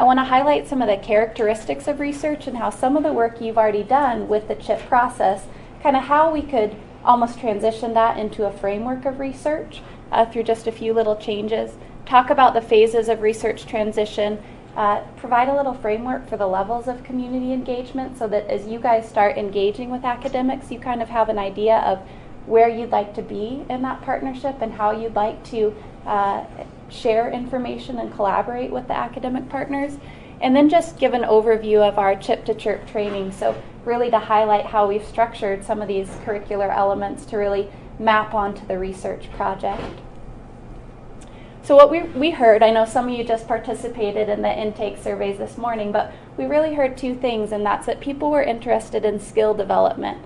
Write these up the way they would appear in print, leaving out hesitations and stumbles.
I want to highlight some of the characteristics of research and how some of the work you've already done with the CHIP process, kind of how we could almost transition that into a framework of research through just a few little changes. Talk about the phases of research transition, provide a little framework for the levels of community engagement so that as you guys start engaging with academics, you kind of have an idea of where you'd like to be in that partnership and how you'd like to share information and collaborate with the academic partners. And then just give an overview of our CHIP to CHIRP training. So really to highlight how we've structured some of these curricular elements to really map onto the research project. So what we heard, I know some of you just participated in the intake surveys this morning, but we really heard two things, and that's that people were interested in skill development.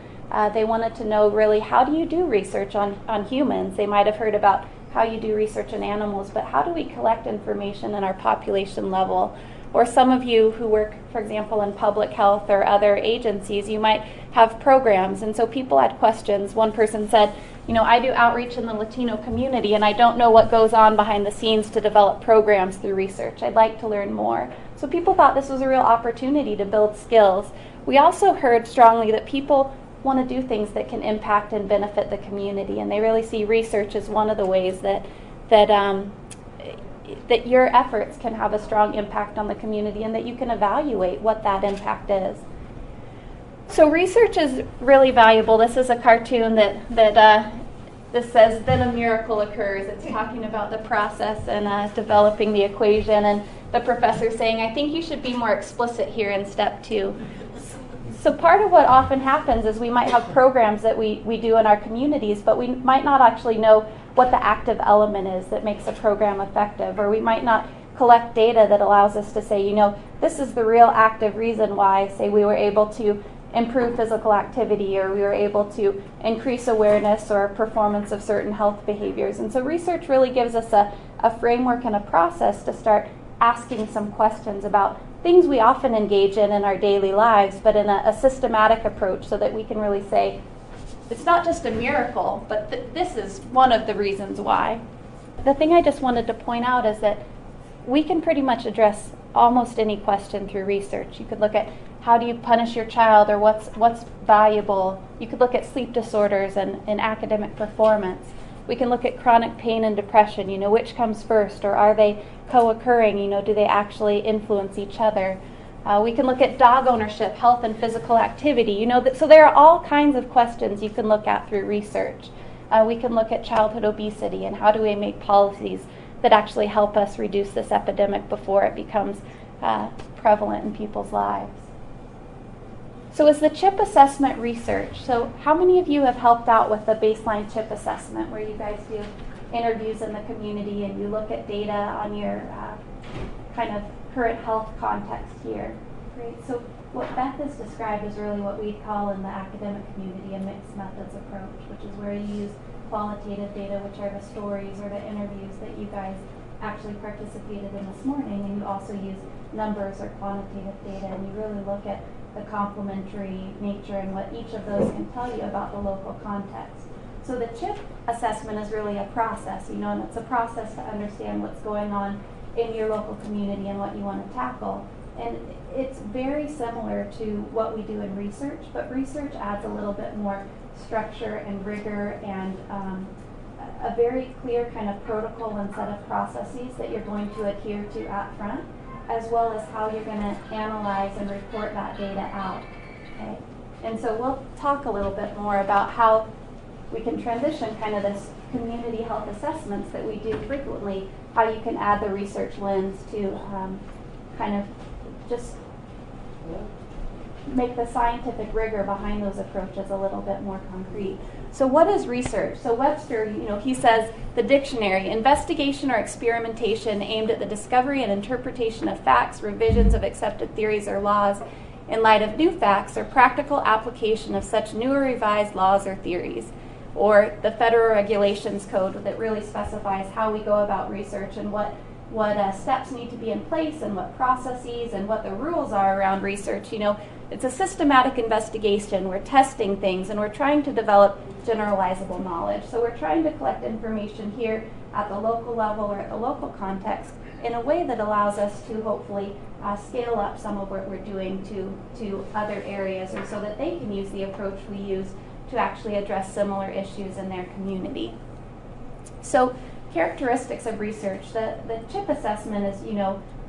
They wanted to know really how do you do research on humans. They might have heard about how you do research on animals, but how do we collect information in our population level? Or some of you who work, for example, in public health or other agencies, you might have programs, and so people had questions. One person said, you know, I do outreach in the Latino community and I don't know what goes on behind the scenes to develop programs through research. I'd like to learn more. So people thought this was a real opportunity to build skills. We also heard strongly that people want to do things that can impact and benefit the community, and they really see research as one of the ways that your efforts can have a strong impact on the community and that you can evaluate what that impact is. So research is really valuable. This is a cartoon this says, then a miracle occurs. It's talking about the process and developing the equation, and the professor saying, I think you should be more explicit here in step 2. So part of what often happens is we might have programs that we do in our communities, but we might not actually know what the active element is that makes a program effective, or we might not collect data that allows us to say, you know, this is the real active reason why, say, we were able to improve physical activity, or we were able to increase awareness or performance of certain health behaviors. And so research really gives us a framework and a process to start asking some questions about things we often engage in our daily lives, but in a systematic approach so that we can really say, it's not just a miracle, but this is one of the reasons why. The thing I just wanted to point out is that we can pretty much address almost any question through research. You could look at how do you punish your child, or what's valuable. You could look at sleep disorders and academic performance. We can look at chronic pain and depression, you know, which comes first, or are they co-occurring, you know, do they actually influence each other? We can look at dog ownership, health and physical activity, you know, so there are all kinds of questions you can look at through research. We can look at childhood obesity and how do we make policies that actually help us reduce this epidemic before it becomes prevalent in people's lives. So is the CHIP assessment research? So how many of you have helped out with the baseline CHIP assessment, where you guys do interviews in the community and you look at data on your kind of current health context here? Great. So what Beth has described is really what we call in the academic community a mixed methods approach, which is where you use qualitative data, which are the stories or the interviews that you guys actually participated in this morning, and you also use numbers or quantitative data, and you really look at the complementary nature and what each of those can tell you about the local context. So the CHIP assessment is really a process, you know, and it's a process to understand what's going on in your local community and what you want to tackle. And it's very similar to what we do in research, but research adds a little bit more structure and rigor and a very clear kind of protocol and set of processes that you're going to adhere to at front, as well as how you're going to analyze and report that data out. Okay? And so we'll talk a little bit more about how we can transition kind of this community health assessments that we do frequently, how you can add the research lens to kind of just make the scientific rigor behind those approaches a little bit more concrete. So what is research? So Webster, you know, he says the dictionary, investigation or experimentation aimed at the discovery and interpretation of facts, revisions of accepted theories or laws in light of new facts, or practical application of such new or revised laws or theories. Or the Federal Regulations Code that really specifies how we go about research and what steps need to be in place and what processes and what the rules are around research. It's a systematic investigation. We're testing things and we're trying to develop generalizable knowledge. So we're trying to collect information here at the local level or at the local context in a way that allows us to hopefully scale up some of what we're doing to other areas, or so that they can use the approach we use to actually address similar issues in their community. So characteristics of research, the CHIP assessment is,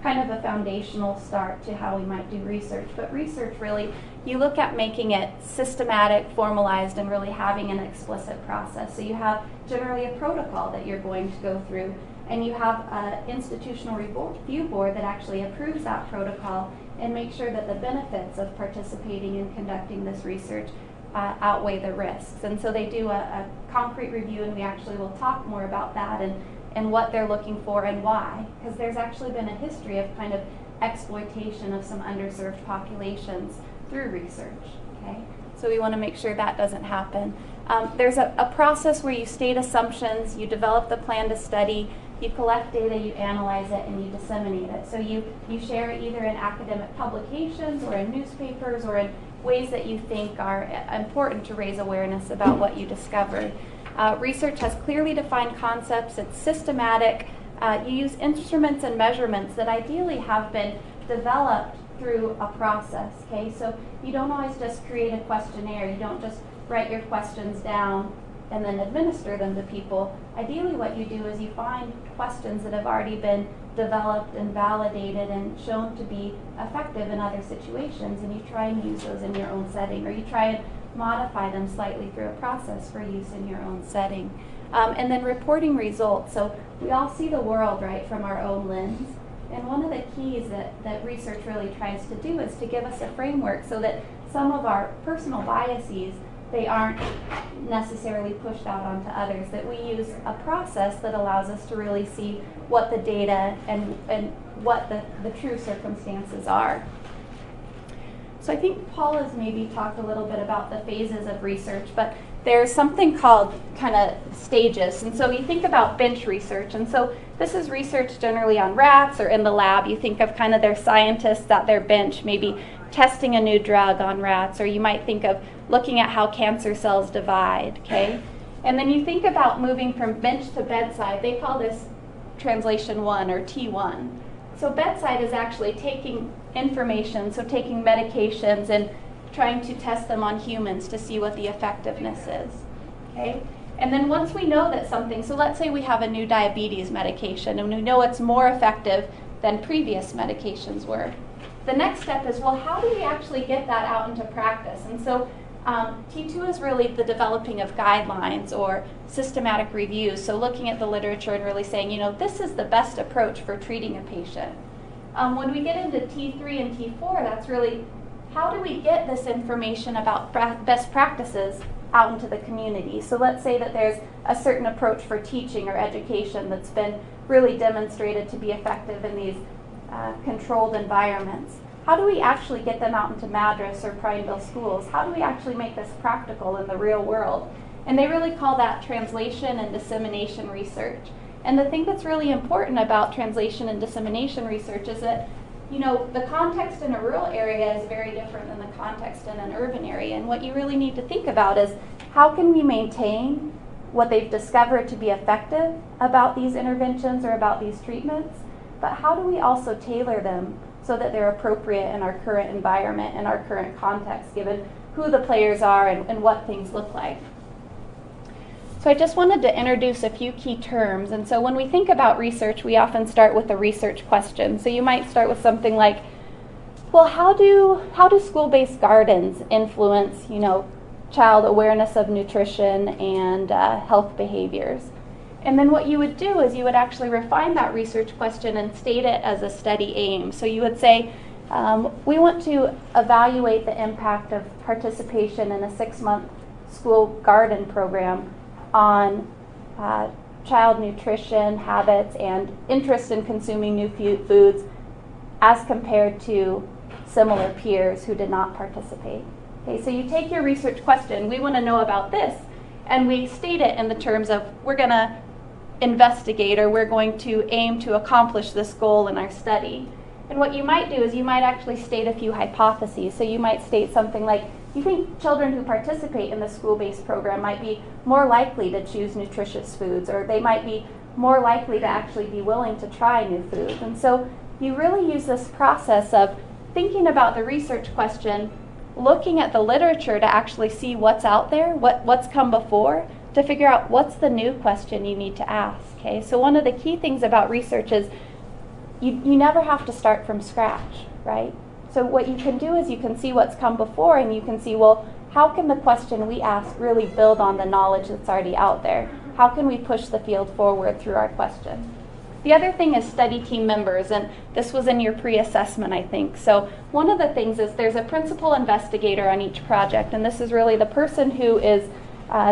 kind of a foundational start to how we might do research. But research really, you look at making it systematic, formalized, and really having an explicit process. So you have generally a protocol that you're going to go through, and you have an institutional review board that actually approves that protocol and makes sure that the benefits of participating in conducting this research outweigh the risks. And so they do a concrete review, and we actually will talk more about that and what they're looking for and why, because there's actually been a history of kind of exploitation of some underserved populations through research. Okay, so we want to make sure that doesn't happen. There's a process where you state assumptions, you develop the plan to study, you collect data, you analyze it, and you disseminate it. So you share it either in academic publications or in newspapers or in ways that you think are important to raise awareness about what you discovered. Research has clearly defined concepts, it's systematic. You use instruments and measurements that ideally have been developed through a process, okay? So you don't always just create a questionnaire, you don't just write your questions down and then administer them to people. Ideally what you do is you find questions that have already been developed and validated and shown to be effective in other situations, and you try and use those in your own setting, or you try and modify them slightly through a process for use in your own setting. And then reporting results. So we all see the world, right, from our own lens. And one of the keys that research really tries to do is to give us a framework so that some of our personal biases, they aren't necessarily pushed out onto others, that we use a process that allows us to really see what the data and what the true circumstances are. So I think Paul has maybe talked a little bit about the phases of research, but there's something called kind of stages. And so you think about bench research, and so this is research generally on rats or in the lab. You think of kind of their scientists at their bench, maybe testing a new drug on rats, or you might think of looking at how cancer cells divide, okay? And then you think about moving from bench to bedside. They call this translation 1 or T1. So bedside is actually taking information, so taking medications and trying to test them on humans to see what the effectiveness is, okay? And then once we know that something, so let's say we have a new diabetes medication and we know it's more effective than previous medications were. The next step is, well, how do we actually get that out into practice? And so T2 is really the developing of guidelines or systematic reviews, so looking at the literature and really saying, this is the best approach for treating a patient. When we get into T3 and T4, that's really, how do we get this information about best practices out into the community? So let's say that there's a certain approach for teaching or education that's been really demonstrated to be effective in these controlled environments. How do we actually get them out into Madras or Prineville schools? How do we actually make this practical in the real world? And they really call that translation and dissemination research. And the thing that's really important about translation and dissemination research is that, the context in a rural area is very different than the context in an urban area. And what you really need to think about is, how can we maintain what they've discovered to be effective about these interventions or about these treatments, but how do we also tailor them so that they're appropriate in our current environment and our current context, given who the players are and what things look like. So I just wanted to introduce a few key terms. And so when we think about research, we often start with a research question. So you might start with something like, well, how do school-based gardens influence, child awareness of nutrition and health behaviors? And then what you would do is you would actually refine that research question and state it as a study aim. So you would say, we want to evaluate the impact of participation in a 6-month school garden program on child nutrition habits and interest in consuming new foods as compared to similar peers who did not participate. Okay, so you take your research question, we want to know about this, and we state it in the terms of, we're going to investigate, or we're going to aim to accomplish this goal in our study. And what you might do is you might actually state a few hypotheses. So you might state something like, you think children who participate in the school-based program might be more likely to choose nutritious foods, or they might be more likely to actually be willing to try new foods. And so you really use this process of thinking about the research question, looking at the literature to actually see what's out there, what's come before, to figure out what's the new question you need to ask. Okay? So one of the key things about research is you never have to start from scratch, right? So what you can do is you can see what's come before, and you can see, well, how can the question we ask really build on the knowledge that's already out there? How can we push the field forward through our question? The other thing is study team members, and this was in your pre-assessment, I think. So one of the things is there's a principal investigator on each project, and this is really the person who is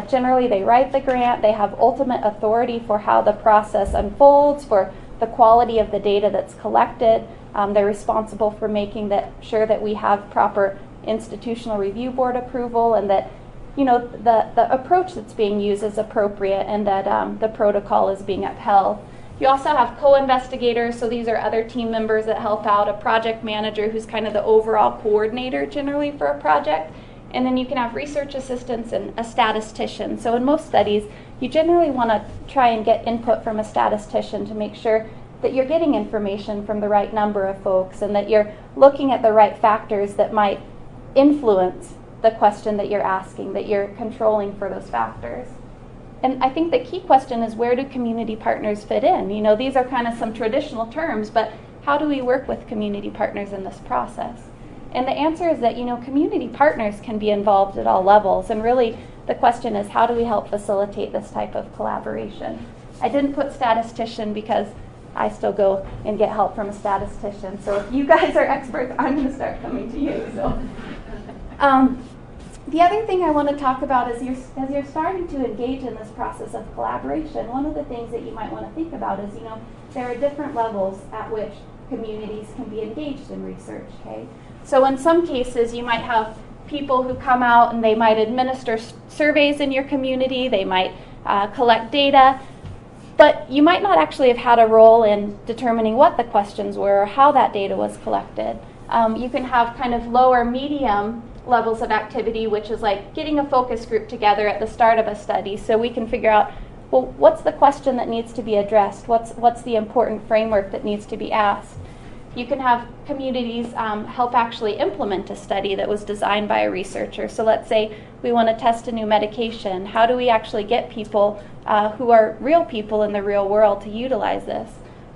generally they write the grant, they have ultimate authority for how the process unfolds, for the quality of the data that's collected. They're responsible for making sure that we have proper institutional review board approval, and that the approach that's being used is appropriate, and that the protocol is being upheld. You also have co-investigators, so these are other team members that help out, a project manager who's kind of the overall coordinator generally for a project, and then you can have research assistants and a statistician. So in most studies, you generally want to try and get input from a statistician to make sure that you're getting information from the right number of folks, and that you're looking at the right factors that might influence the question that you're asking, that you're controlling for those factors. And I think the key question is, where do community partners fit in? These are kind of some traditional terms, but how do we work with community partners in this process? And the answer is that, community partners can be involved at all levels, and really the question is, how do we help facilitate this type of collaboration? I didn't put statistician because I still go and get help from a statistician. So if you guys are experts, I'm going to start coming to you. So, the other thing I want to talk about is as you're starting to engage in this process of collaboration, one of the things that you might want to think about is, there are different levels at which communities can be engaged in research. Okay, so in some cases you might have people who come out and they might administer surveys in your community, they might collect data, but you might not actually have had a role in determining what the questions were or how that data was collected. You can have kind of lower medium levels of activity, which is like getting a focus group together at the start of a study so we can figure out, well, what's the question that needs to be addressed? What's the important framework that needs to be asked? You can have communities help actually implement a study that was designed by a researcher. So let's say we want to test a new medication. How do we actually get people who are real people in the real world to utilize this?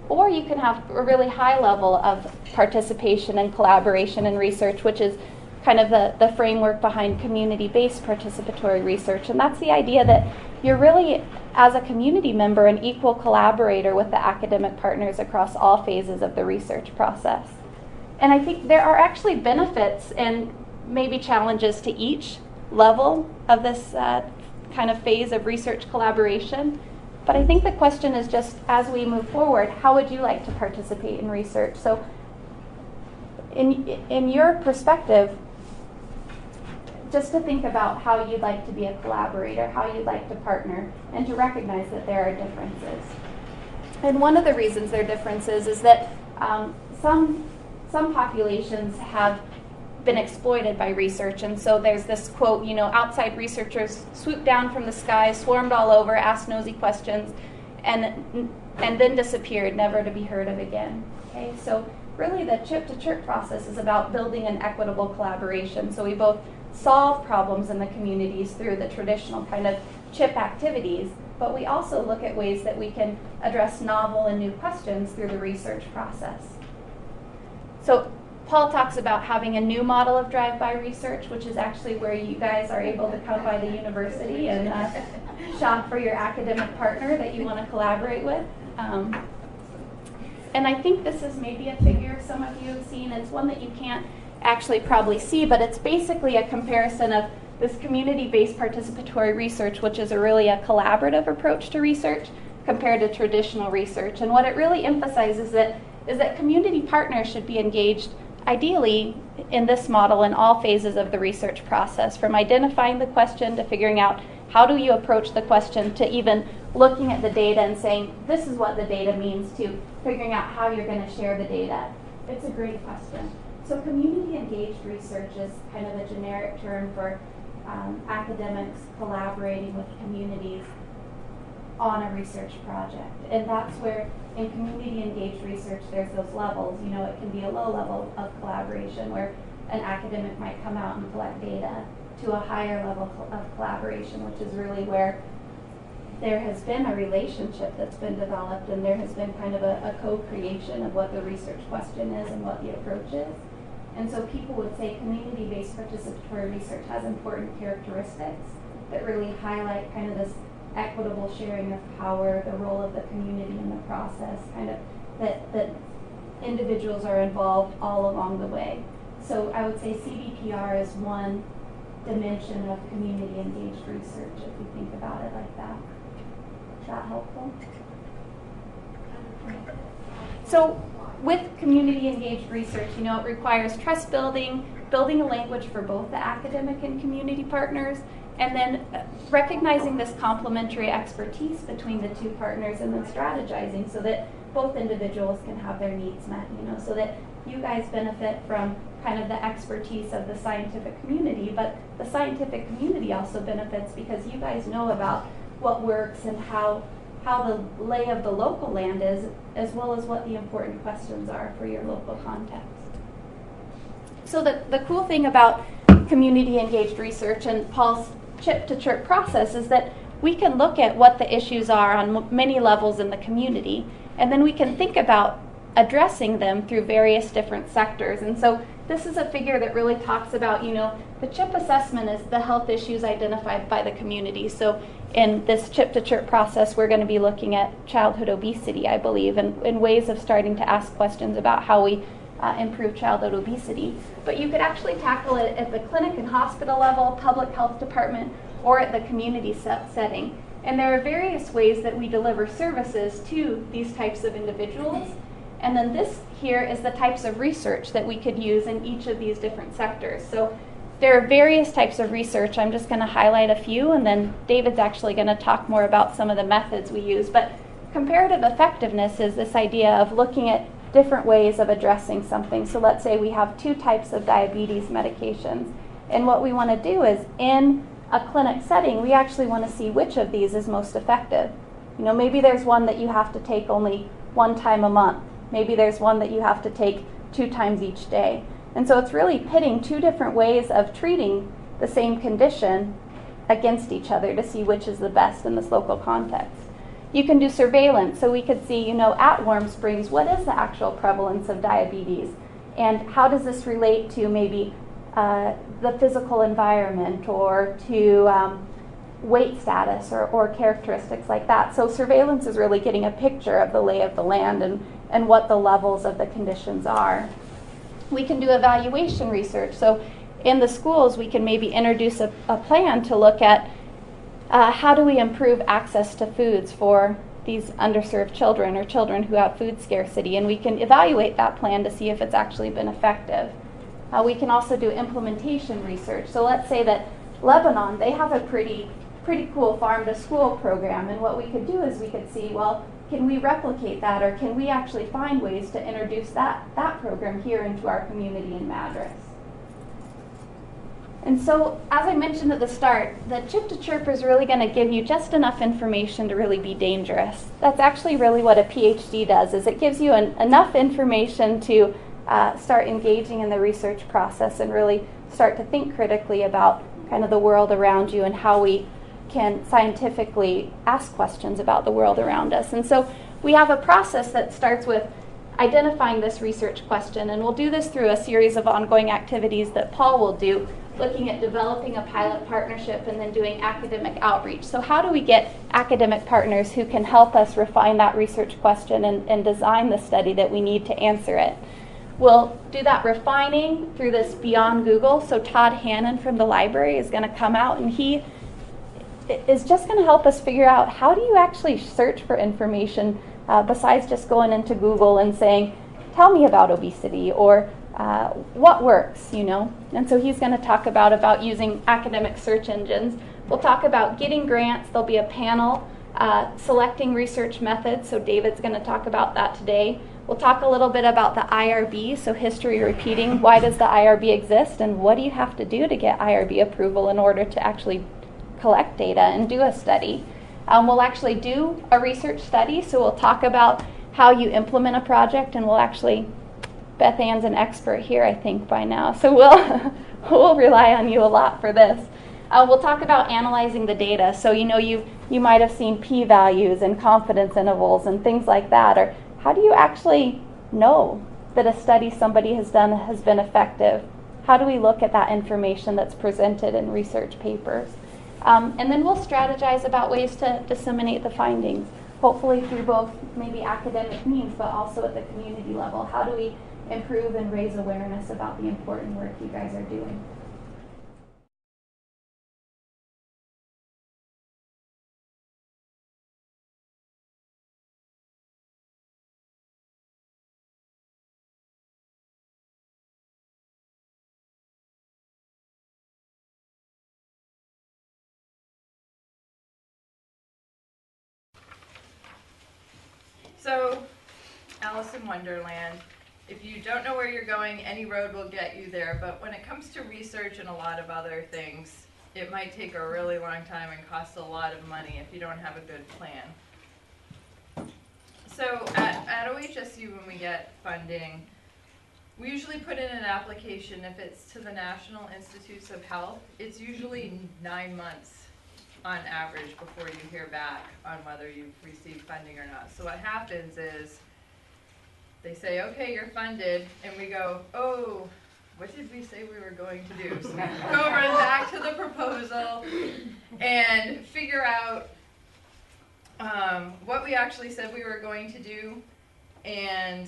Or you can have a really high level of participation and collaboration in research, which is kind of the framework behind community-based participatory research. And that's the idea that you're really, as a community member, an equal collaborator with the academic partners across all phases of the research process. And I think there are actually benefits and maybe challenges to each level of this kind of phase of research collaboration. But I think the question is just, as we move forward, how would you like to participate in research? So in your perspective, just to think about how you'd like to be a collaborator, how you'd like to partner, and to recognize that there are differences. And one of the reasons there are differences is that some populations have been exploited by research, and so there's this quote, outside researchers swooped down from the sky, swarmed all over, asked nosy questions, and then disappeared, never to be heard of again. Okay, so really the chip-to-chirp process is about building an equitable collaboration. So we both solve problems in the communities through the traditional kind of chip activities, but we also look at ways that we can address novel and new questions through the research process. So Paul talks about having a new model of drive-by research, which is actually where you guys are able to come by the university and shop for your academic partner that you want to collaborate with. And I think this is maybe a figure some of you have seen. It's one that you can't actually probably see, but it's basically a comparison of this community-based participatory research, which is really a collaborative approach to research, compared to traditional research. And what it really emphasizes is that community partners should be engaged, ideally, in this model in all phases of the research process, from identifying the question to figuring out how do you approach the question, to even looking at the data and saying, this is what the data means, to figuring out how you're going to share the data? It's a great question. So community engaged research is kind of a generic term for academics collaborating with communities on a research project. And that's where in community engaged research there's those levels. You know, it can be a low level of collaboration where an academic might come out and collect data, to a higher level of collaboration, which is really where there has been a relationship that's been developed, and there has been kind of a co-creation of what the research question is and what the approach is. And so people would say community-based participatory research has important characteristics that really highlight kind of this equitable sharing of power, the role of the community in the process, kind of that individuals are involved all along the way. So I would say CBPR is one dimension of community engaged research, if you think about it like that. Is that helpful? So with community engaged research, you know, it requires trust building, building a language for both the academic and community partners, and then recognizing this complementary expertise between the two partners, and then strategizing so that both individuals can have their needs met, you know, so that you guys benefit from kind of the expertise of the scientific community, but the scientific community also benefits because you guys know about what works and how the lay of the local land is, as well as what the important questions are for your local context. So the cool thing about community engaged research and Paul's chip to chirp process is that we can look at what the issues are on many levels in the community, and then we can think about addressing them through various different sectors. And so this is a figure that really talks about, you know, the CHIP assessment is the health issues identified by the community. So in this chip to chirp process, we're going to be looking at childhood obesity, I believe, and ways of starting to ask questions about how we improve childhood obesity. But you could actually tackle it at the clinic and hospital level, public health department, or at the community setting. And there are various ways that we deliver services to these types of individuals. And then this here is the types of research that we could use in each of these different sectors. So there are various types of research. I'm just going to highlight a few, and then David's actually going to talk more about some of the methods we use. But comparative effectiveness is this idea of looking at different ways of addressing something. So let's say we have two types of diabetes medications. And what we want to do is, in a clinic setting, we actually want to see which of these is most effective. You know, maybe there's one that you have to take only one time a month. Maybe there's one that you have to take 2 times each day. And so it's really pitting two different ways of treating the same condition against each other to see which is the best in this local context. You can do surveillance, so we could see, you know, at Warm Springs, what is the actual prevalence of diabetes? And how does this relate to maybe the physical environment, or to weight status, or characteristics like that? So surveillance is really getting a picture of the lay of the land and what the levels of the conditions are. We can do evaluation research. So in the schools, we can maybe introduce a plan to look at how do we improve access to foods for these underserved children, or children who have food scarcity, and we can evaluate that plan to see if it's actually been effective. We can also do implementation research. So let's say that Lebanon, they have a pretty cool farm-to-school program, and what we could do is we could see, well, can we replicate that, or can we actually find ways to introduce that program here into our community in Madras? And so, as I mentioned at the start, the chip to chirp is really going to give you just enough information to really be dangerous. That's actually really what a PhD does, is it gives you enough information to start engaging in the research process and really start to think critically about kind of the world around you and how we can scientifically ask questions about the world around us. And so we have a process that starts with identifying this research question, and we'll do this through a series of ongoing activities that Paul will do, looking at developing a pilot partnership and then doing academic outreach. So how do we get academic partners who can help us refine that research question and design the study that we need to answer it? We'll do that refining through this Beyond Google. So Todd Hannon from the library is going to come out, and he is just going to help us figure out, how do you actually search for information besides just going into Google and saying, tell me about obesity, or what works, you know? And so he's going to talk about using academic search engines, We'll talk about getting grants. There'll be a panel selecting research methods, so David's going to talk about that today. We'll talk a little bit about the IRB, so history repeating. Why does the IRB exist, and what do you have to do to get IRB approval in order to actually collect data and do a study? We'll actually do a research study, so we'll talk about how you implement a project, and we'll actually, Beth Ann's an expert here, I think, by now, so we'll rely on you a lot for this. We'll talk about analyzing the data, so you might have seen p-values and confidence intervals and things like that, or how do you actually know that a study somebody has done has been effective? How do we look at that information that's presented in research papers? And then we'll strategize about ways to disseminate the findings, hopefully through both maybe academic means, but also at the community level. How do we improve and raise awareness about the important work you guys are doing? So, Alice in Wonderland, if you don't know where you're going, any road will get you there, but when it comes to research and a lot of other things, it might take a really long time and cost a lot of money if you don't have a good plan. So at OHSU, when we get funding, we usually put in an application. If it's to the National Institutes of Health, it's usually 9 months on average before you hear back on whether you've received funding or not. So what happens is they say, okay, you're funded, and we go, oh, what did we say we were going to do? So we go run back to the proposal and figure out what we actually said we were going to do and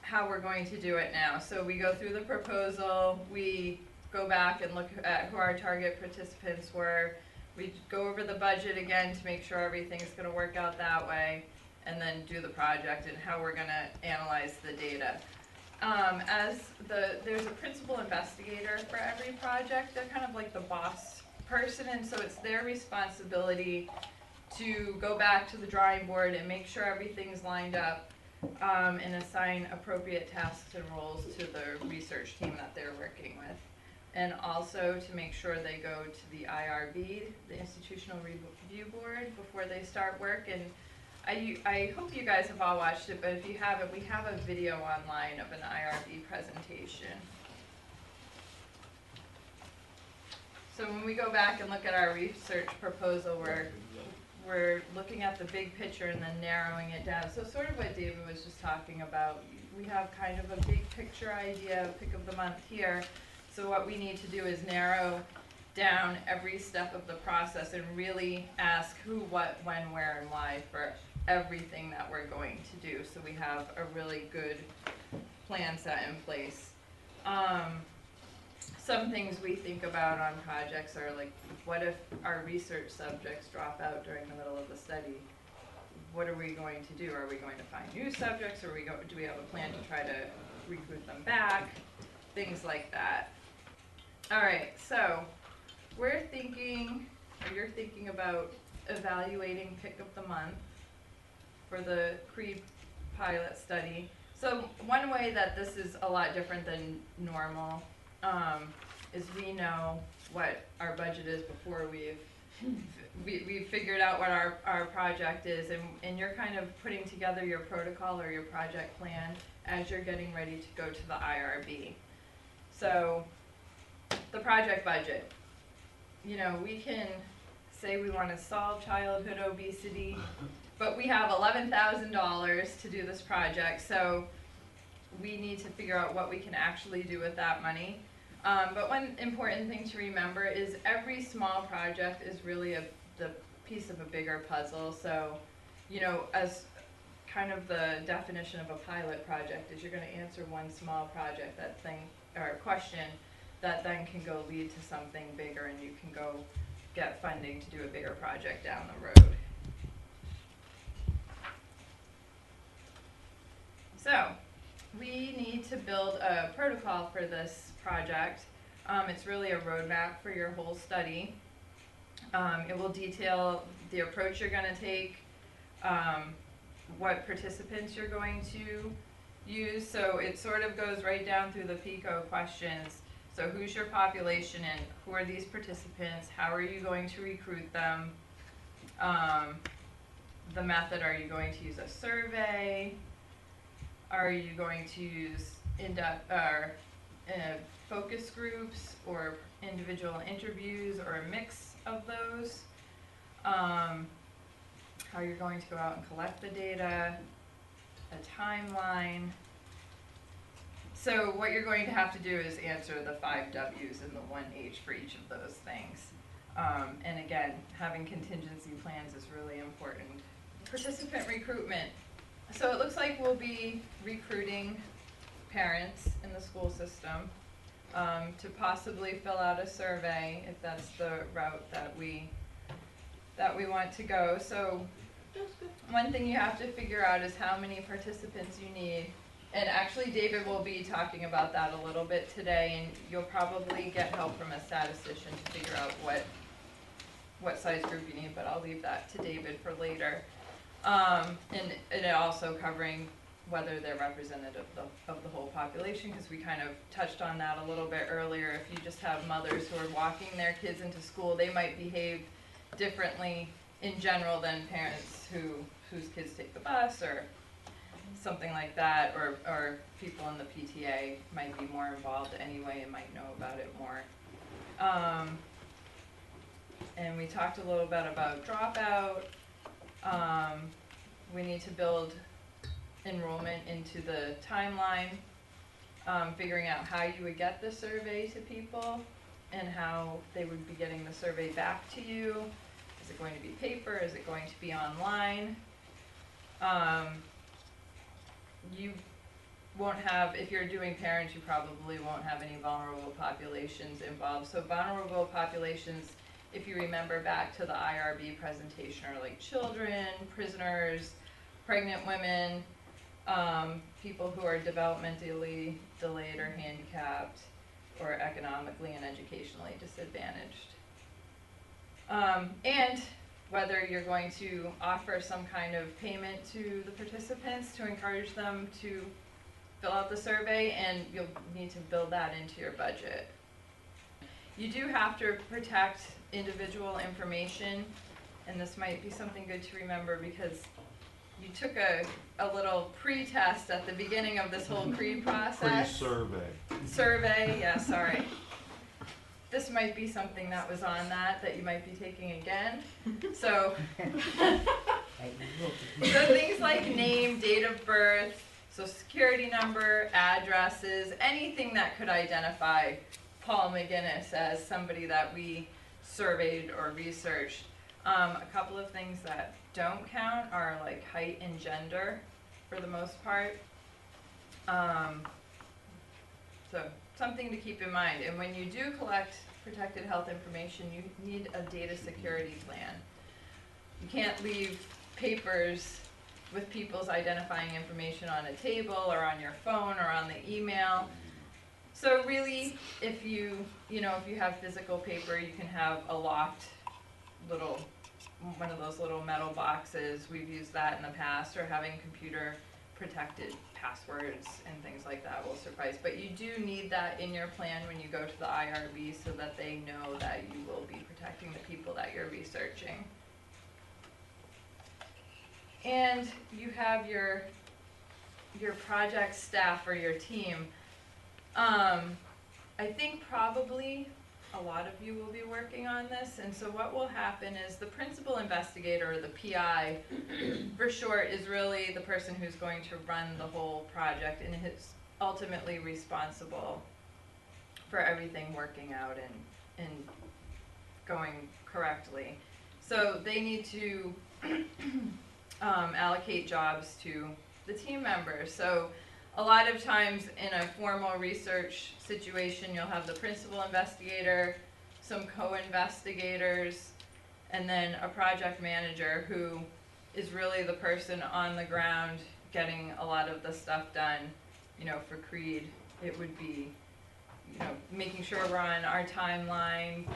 how we're going to do it now. So we go through the proposal, we go back and look at who our target participants were. We go over the budget again to make sure everything's going to work out that way, and then do the project and how we're going to analyze the data. There's a principal investigator for every project. They're kind of like the boss person, and so it's their responsibility to go back to the drawing board and make sure everything's lined up, and assign appropriate tasks and roles to the research team that they're working with. And also to make sure they go to the IRB, the Institutional Review Board, before they start work. And I hope you guys have all watched it, but if you haven't, we have a video online of an IRB presentation. So when we go back and look at our research proposal, we're looking at the big picture and then narrowing it down. So sort of what David was just talking about, we have kind of a big picture idea, pick of the month here. So what we need to do is narrow down every step of the process and really ask who, what, when, where, and why for everything that we're going to do. So we have a really good plan set in place. Some things we think about on projects are like, what if our research subjects drop out during the middle of the study? What are we going to do? Are we going to find new subjects, or do we have a plan to try to recruit them back? Things like that. All right, so you're thinking about evaluating pick of the month for the CREED pilot study. So one way that this is a lot different than normal is we know what our budget is before we've figured out what our project is, and you're kind of putting together your protocol or your project plan as you're getting ready to go to the IRB. So the project budget, we can say we want to solve childhood obesity, but we have $11,000 to do this project, so we need to figure out what we can actually do with that money. But one important thing to remember is every small project is really the piece of a bigger puzzle. So, as kind of the definition of a pilot project is you're going to answer one small project, question that then can go lead to something bigger, and you can go get funding to do a bigger project down the road. So we need to build a protocol for this project. It's really a roadmap for your whole study. It will detail the approach you're going to take, what participants you're going to use. So it sort of goes right down through the PICO questions. So who's your population and who are these participants? How are you going to recruit them? The method, are you going to use a survey? Are you going to use in-depth or focus groups or individual interviews or a mix of those? How you're going to go out and collect the data, a timeline. So what you're going to have to do is answer the 5 W's and the 1 H for each of those things. And again, having contingency plans is really important. Participant recruitment. So it looks like we'll be recruiting parents in the school system to possibly fill out a survey if that's the route that we want to go. So one thing you have to figure out is how many participants you need. And actually David will be talking about that a little bit today, and you'll probably get help from a statistician to figure out what size group you need, but I'll leave that to David for later. And it also covering whether they're representative of the whole population, because we kind of touched on that a little bit earlier. If you just have mothers who are walking their kids into school, they might behave differently in general than parents whose kids take the bus or something like that, or people in the PTA might be more involved anyway and might know about it more. And we talked a little bit about dropout. We need to build enrollment into the timeline, figuring out how you would get the survey to people and how they would be getting the survey back to you. Is it going to be paper? Is it going to be online? You won't have, if you're doing parents, you probably won't have any vulnerable populations involved. So vulnerable populations, if you remember back to the IRB presentation, are like children, prisoners, pregnant women, people who are developmentally delayed or handicapped, or economically and educationally disadvantaged. And whether you're going to offer some kind of payment to the participants to encourage them to fill out the survey, and you'll need to build that into your budget. You do have to protect individual information, and this might be something good to remember because you took a little pre-test at the beginning of this whole CREED process. Pre-survey. Survey, yeah, sorry. This might be something that was on that you might be taking again. So things like name, date of birth, social security number, addresses, anything that could identify Paul McGinnis as somebody that we surveyed or researched. A couple of things that don't count are like height and gender for the most part. So something to keep in mind. And when you do collect protected health information, you need a data security plan. You can't leave papers with people's identifying information on a table or on your phone or on the email. So really, if you have physical paper, you can have a locked one of those little metal boxes. We've used that in the past, or having computer protected passwords and things like that will suffice. But you do need that in your plan when you go to the IRB so that they know that you will be protecting the people that you're researching. And you have your project staff or your team. I think probably a lot of you will be working on this, and so what will happen is the principal investigator, or the PI for short, is really the person who's going to run the whole project and is ultimately responsible for everything working out and going correctly. So they need to allocate jobs to the team members. So a lot of times in a formal research situation, you'll have the principal investigator, some co-investigators, and then a project manager who is really the person on the ground getting a lot of the stuff done. For CREED, it would be, making sure we're on our timeline,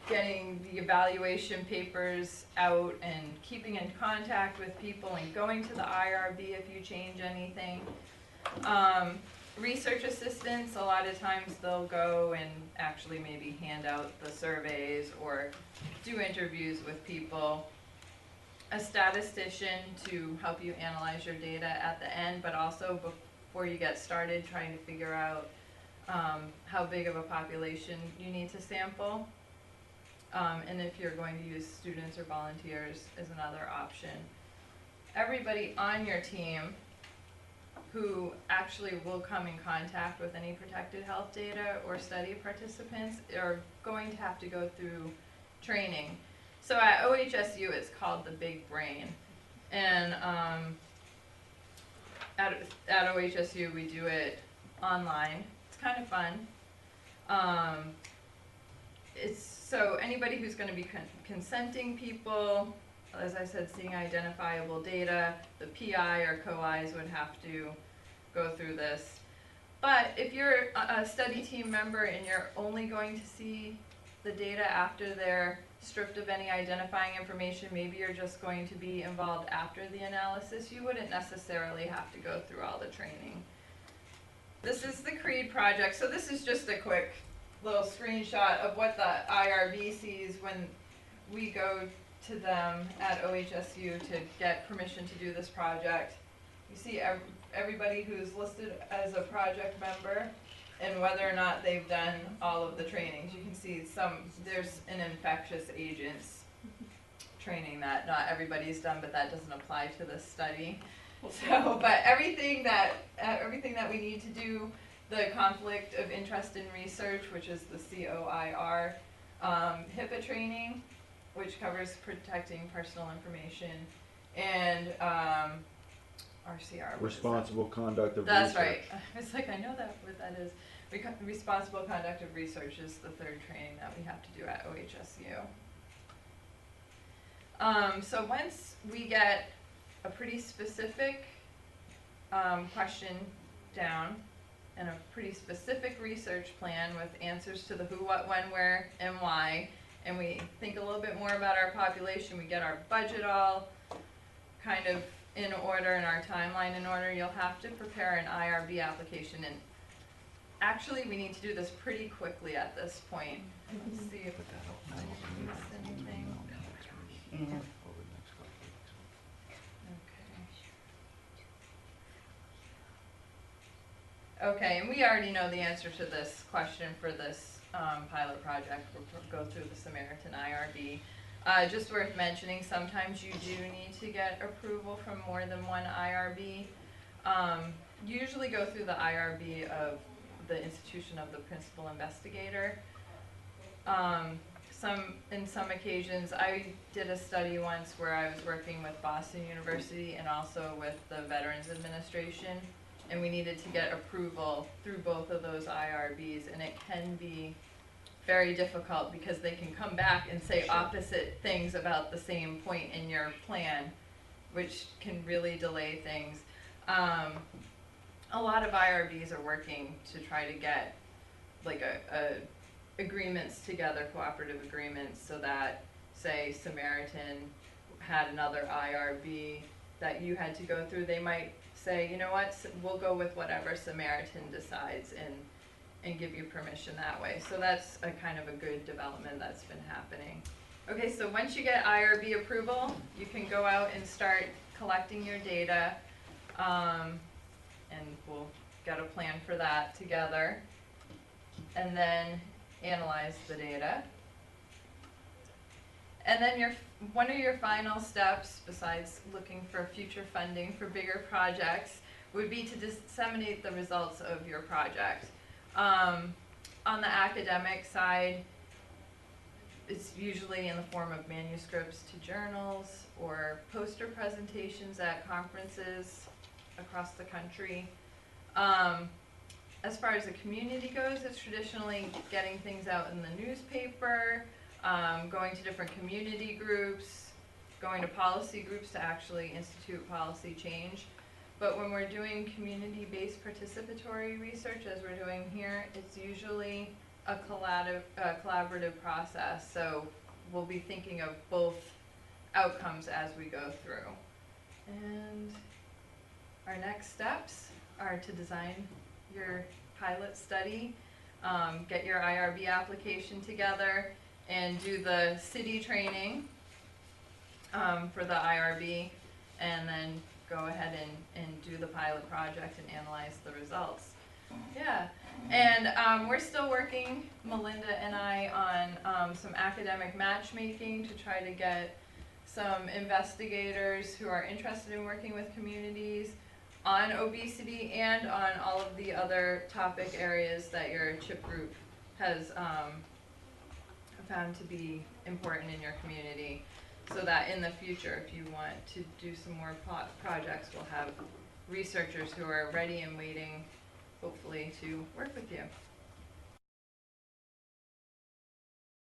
getting the evaluation papers out and keeping in contact with people and going to the IRB if you change anything. Research assistants, a lot of times they'll go and actually maybe hand out the surveys or do interviews with people. A statistician to help you analyze your data at the end, but also before you get started trying to figure out how big of a population you need to sample. And if you're going to use students or volunteers is another option. Everybody on your team who actually will come in contact with any protected health data or study participants are going to have to go through training. So at OHSU it's called the Big Brain. And at OHSU we do it online. It's kind of fun. So anybody who's going to be consenting people, as I said, seeing identifiable data, the PI or co-Is would have to go through this. But if you're a study team member and you're only going to see the data after they're stripped of any identifying information, maybe you're just going to be involved after the analysis, you wouldn't necessarily have to go through all the training. This is the CREED project. So this is just a quick little screenshot of what the IRB sees when we go to them at OHSU to get permission to do this project. You see everybody who's listed as a project member and whether or not they've done all of the trainings. You can see there's an infectious agents training that not everybody's done, but that doesn't apply to this study. So, but everything that we need to do, the conflict of interest in research, which is the COIR, HIPAA training, which covers protecting personal information, and RCR. Responsible conduct of That's research. right. I was like, I know what that is. Responsible conduct of research is the third training that we have to do at OHSU. So once we get a pretty specific question down and a pretty specific research plan with answers to the who, what, when, where, and why, and we think a little bit more about our population, we get our budget all kind of in order and our timeline in order, you'll have to prepare an IRB application. And actually we need to do this pretty quickly at this point. Let's see if I missed anything. Okay, and we already know the answer to this question for this pilot project. We'll go through the Samaritan IRB. Just worth mentioning, sometimes you do need to get approval from more than one IRB. Usually go through the IRB of the institution of the principal investigator. In some occasions, I did a study once where I was working with Boston University and also with the Veterans Administration, and we needed to get approval through both of those IRBs, and it can be very difficult because they can come back and say opposite things about the same point in your plan, which can really delay things. A lot of IRBs are working to try to get like agreements together, cooperative agreements, so that, say, Samaritan had another IRB that you had to go through, they might say, you know what, we'll go with whatever Samaritan decides and give you permission that way. So that's a kind of a good development that's been happening. Okay, so once you get IRB approval, you can go out and start collecting your data, and we'll get a plan for that together, and then analyze the data. And then one of your final steps, besides looking for future funding for bigger projects, would be to disseminate the results of your project. On the academic side, it's usually in the form of manuscripts to journals or poster presentations at conferences across the country. As far as the community goes, it's traditionally getting things out in the newspaper, going to different community groups, going to policy groups to actually institute policy change. But when we're doing community-based participatory research, as we're doing here, it's usually a collaborative process, so we'll be thinking of both outcomes as we go through. And our next steps are to design your pilot study, get your IRB application together, and do the city training for the IRB, and then go ahead and do the pilot project and analyze the results. Yeah, and we're still working, Melinda and I, on some academic matchmaking to try to get some investigators who are interested in working with communities on obesity and on all of the other topic areas that your CHIP group has found to be important in your community, so that in the future, if you want to do some more projects, we'll have researchers who are ready and waiting, hopefully, to work with you.